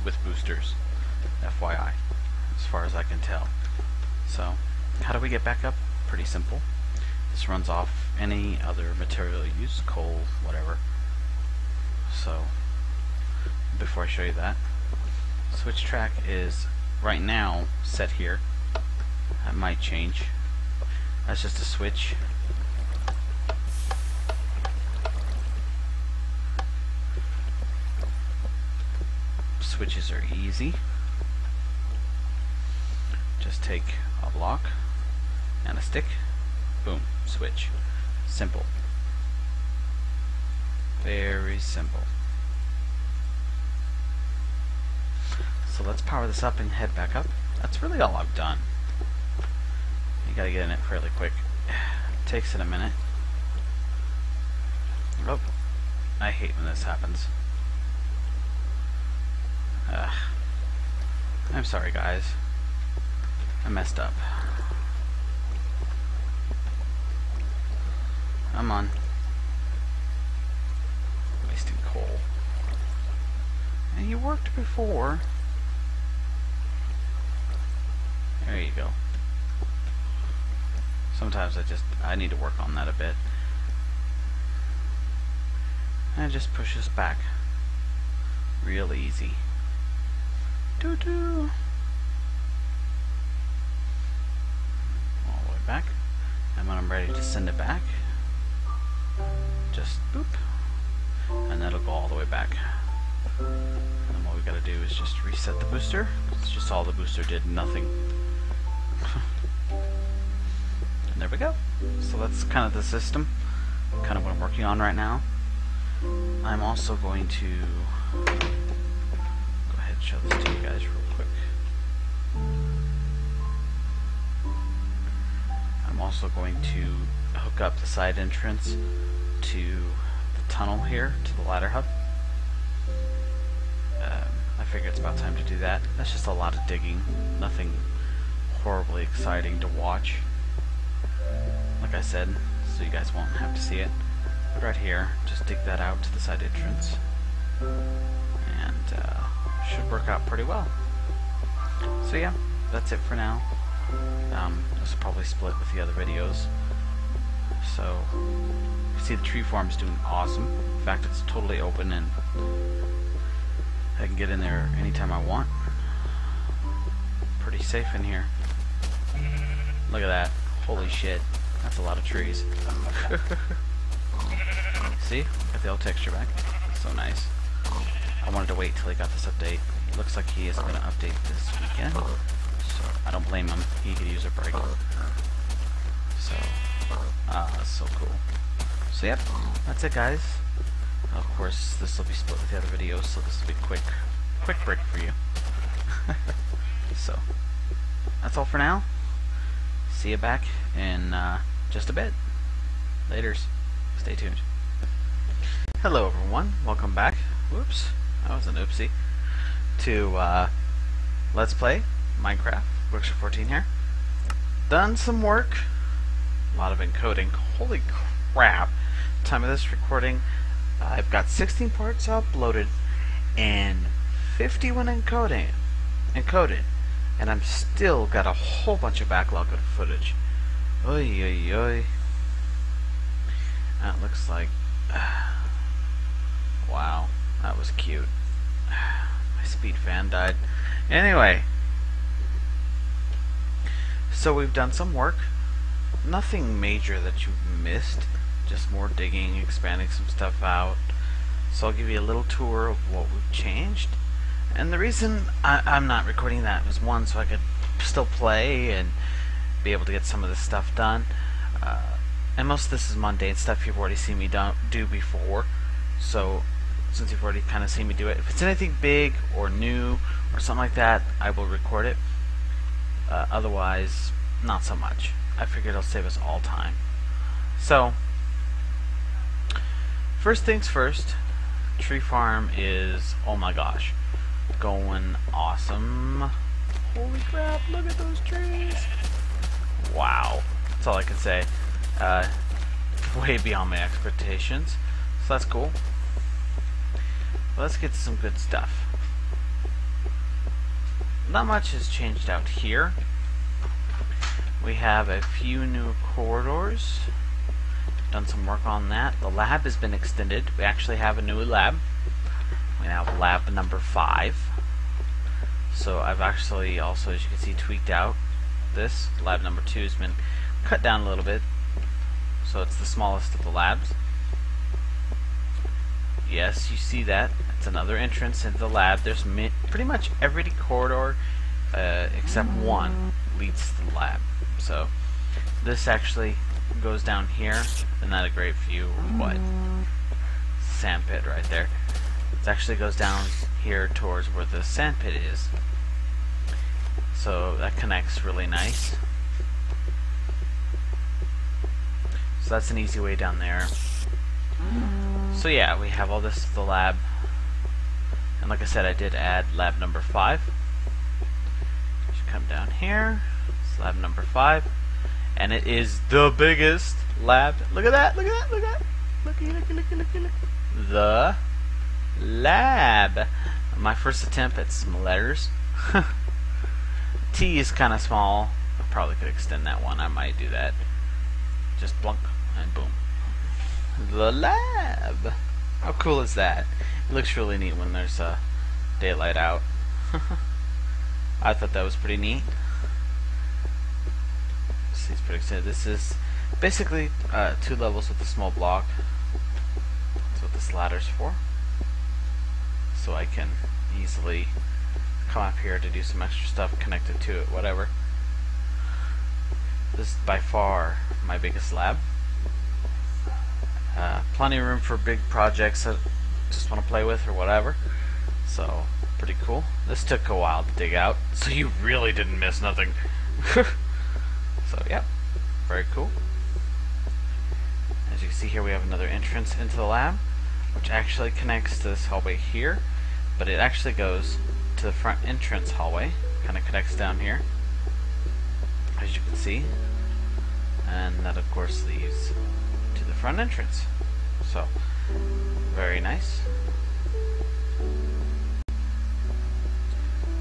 with boosters, FYI, as far as I can tell. So, how do we get back up? Pretty simple. This runs off any other material you use, coal, whatever. So, before I show you that, switch track is right now set here. That might change. That's just a switch. Switches are easy. Just take a block and a stick, boom, switch. Simple. Very simple. So let's power this up and head back up. That's really all I've done. You gotta get in it fairly quick. Takes it a minute. Oh, I hate when this happens. I'm sorry, guys. I messed up. I'm on. Wasting coal. And you worked before. There you go. Sometimes I need to work on that a bit. And it just pushes back. Real easy. Doo-doo. All the way back. And when I'm ready to send it back, just boop. And that'll go all the way back. And then what we gotta do is just reset the booster. It's just all the booster did, nothing. And there we go. So that's kind of the system. Kind of what I'm working on right now. I'm also going to go ahead and show this to you guys real quick. I'm also going to hook up the side entrance to the tunnel here, to the ladder hub. I figure it's about time to do that. That's just a lot of digging. Nothing horribly exciting to watch. Like I said, so you guys won't have to see it. But right here, just dig that out to the side entrance. And should work out pretty well. So yeah, that's it for now. This will probably split with the other videos. So, you see the tree farm is doing awesome. In fact, it's totally open and I can get in there anytime I want. Pretty safe in here. Look at that. Holy shit. That's a lot of trees. See? Got the old texture back. So nice. I wanted to wait till he got this update. It looks like he is going to update this weekend. So I don't blame him. He could use a break. So, so cool. So yep, that's it, guys. Of course, this will be split with the other videos, so this will be quick break for you. So, that's all for now. See you back in just a bit. Laters. Stay tuned. Hello, everyone. Welcome back. Whoops, that was an oopsie. To Let's Play Minecraft. Workshop 14 here. Done some work. A lot of encoding. Holy crap! Time of this recording, I've got 16 parts uploaded and 51 encoded, and I'm still got a whole bunch of backlog of footage. Oy oy oy. That looks like wow, that was cute. My speed fan died. Anyway, so we've done some work. Nothing major that you've missed. Just more digging, expanding some stuff out. So I'll give you a little tour of what we've changed. And the reason I'm not recording that was, one, so I could still play and be able to get some of this stuff done. And most of this is mundane stuff you've already seen me do before. So since you've already kind of seen me do it, if it's anything big or new or something like that, I will record it. Otherwise, not so much. I figured it'll save us all time. So, first things first, tree farm is, oh my gosh, going awesome. Holy crap, look at those trees. Wow, that's all I can say. Way beyond my expectations, so that's cool. Let's get to some good stuff. not much has changed out here. We have a few new corridors. Done some work on that. The lab has been extended. We actually have a new lab. We now have lab number 5. So I've actually also, as you can see, tweaked out this. Lab number 2 has been cut down a little bit. So it's the smallest of the labs. Yes, you see that. It's another entrance into the lab. There's pretty much every corridor except one leads to the lab. So this actually goes down here. Isn't that a great view? What? Sand pit right there. It actually goes down here towards where the sand pit is. So that connects really nice. So that's an easy way down there. So yeah, we have all this to the lab. And like I said, I did add lab number 5. Should come down here. It's lab number 5. And it is the biggest lab. Look at that, look at that, look at that. Looky. The lab. My first attempt at some letters. T is kind of small. I probably could extend that one. I might do that. Just blunk and boom. The lab. How cool is that? It looks really neat when there's daylight out. I thought that was pretty neat. See, it's pretty excited. This is basically 2 levels with a small block. That's what this ladder's for. So I can easily come up here to do some extra stuff connected to it, whatever. This is by far my biggest lab. Plenty of room for big projects that just want to play with or whatever. So, pretty cool. This took a while to dig out, so you really didn't miss nothing. So, yeah, very cool. As you can see here, we have another entrance into the lab, which actually connects to this hallway here, but it actually goes to the front entrance hallway. Kind of connects down here, as you can see. And that, of course, leads to the front entrance. So, very nice.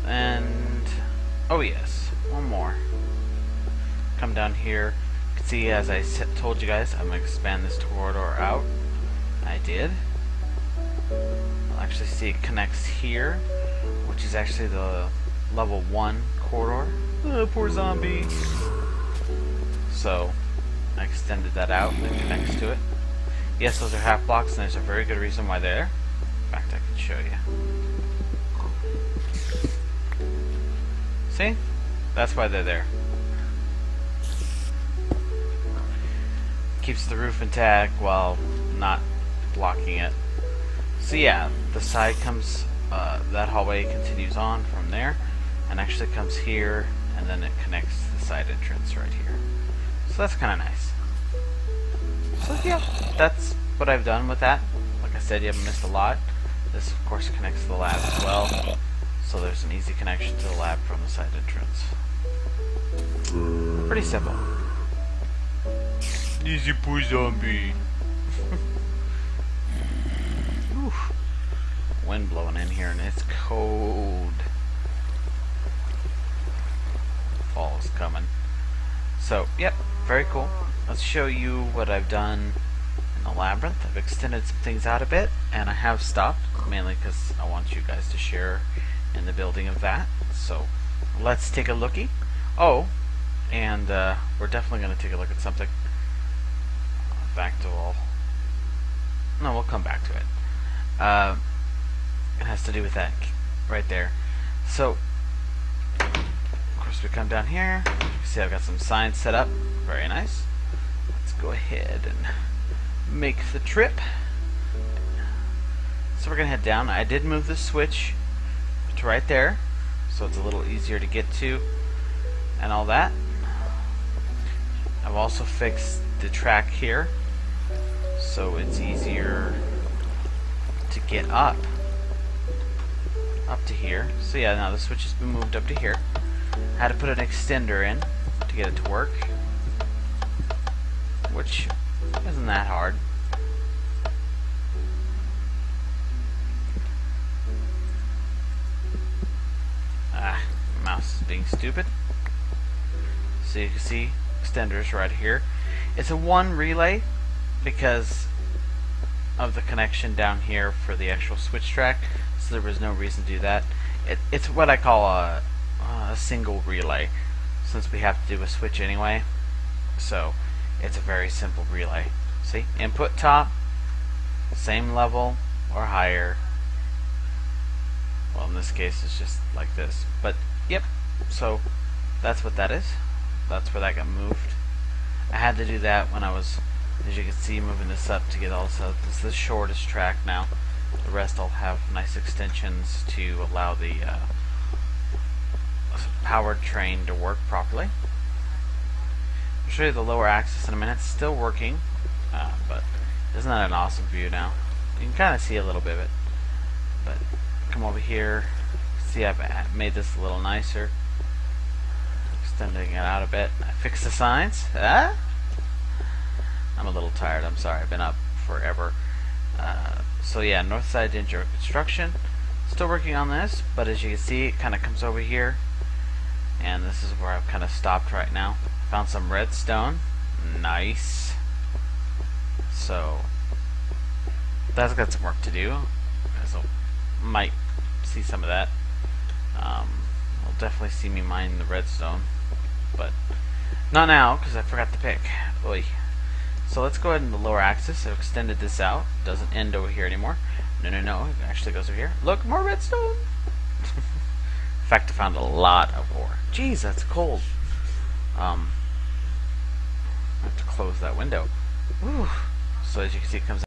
And, oh yes, one more. Come down here. You can see, as I told you guys, I'm going to expand this corridor out. I did. I'll actually see it connects here, which is actually the level 1 corridor. Oh, poor zombie. So, I extended that out and it connects to it. Yes, those are half blocks, and there's a very good reason why they're there. In fact, I can show you. See? That's why they're there. Keeps the roof intact while not blocking it. So yeah, the side comes, that hallway continues on from there, and actually comes here, and then it connects to the side entrance right here. So that's kind of nice. So yeah, that's what I've done with that. Like I said, you haven't missed a lot. This of course connects to the lab as well. So there's an easy connection to the lab from the side entrance. Pretty simple. Easy poor zombie. Oof. Wind blowing in here and it's cold. Fall is coming. So, yep, very cool. Let's show you what I've done in the labyrinth. I've extended some things out a bit, and I have stopped, mainly because I want you guys to share in the building of that. So, let's take a looky. Oh, and we're definitely going to take a look at something. Back to all. No, we'll come back to it. It has to do with that right there. So, of course, we come down here. You can see I've got some signs set up. Very nice. Let's go ahead and make the trip. So we're going to head down. I did move the switch to right there, so it's a little easier to get to and all that. I've also fixed the track here, so it's easier to get up to here. So yeah, now the switch has been moved up to here. I had to put an extender in to get it to work, which isn't that hard. being stupid. So you can see extenders right here. It's a one relay because of the connection down here for the actual switch track, so there was no reason to do that. It's what I call a single relay, since we have to do a switch anyway. So it's a very simple relay. See, input top, same level or higher. Well, in this case it's just like this, but yep. So that's what that is. That's where that got moved. I had to do that when I was, as you can see, moving this up to get all this up. This is the shortest track now. The rest all have nice extensions to allow the powered train to work properly. I'll show you the lower axis in a minute. It's still working, but isn't that an awesome view now? You can kind of see a little bit of it. But come over here. See, I've made this a little nicer. Extending it out a bit. I fixed the signs. I'm a little tired. I'm sorry. I've been up forever. So yeah, north side interior construction. Still working on this, but as you can see, it kind of comes over here, and this is where I've kind of stopped right now. Found some redstone. Nice. So that's got some work to do. So might see some of that. You'll definitely see me mine the redstone, but not now because I forgot to pick. Oy. So let's go ahead in the lower axis. I've extended this out. It doesn't end over here anymore. No, it actually goes over here. Look, more redstone. In fact, I found a lot of ore. Jeez, that's cold. I have to close that window. Whew. So as you can see, it comes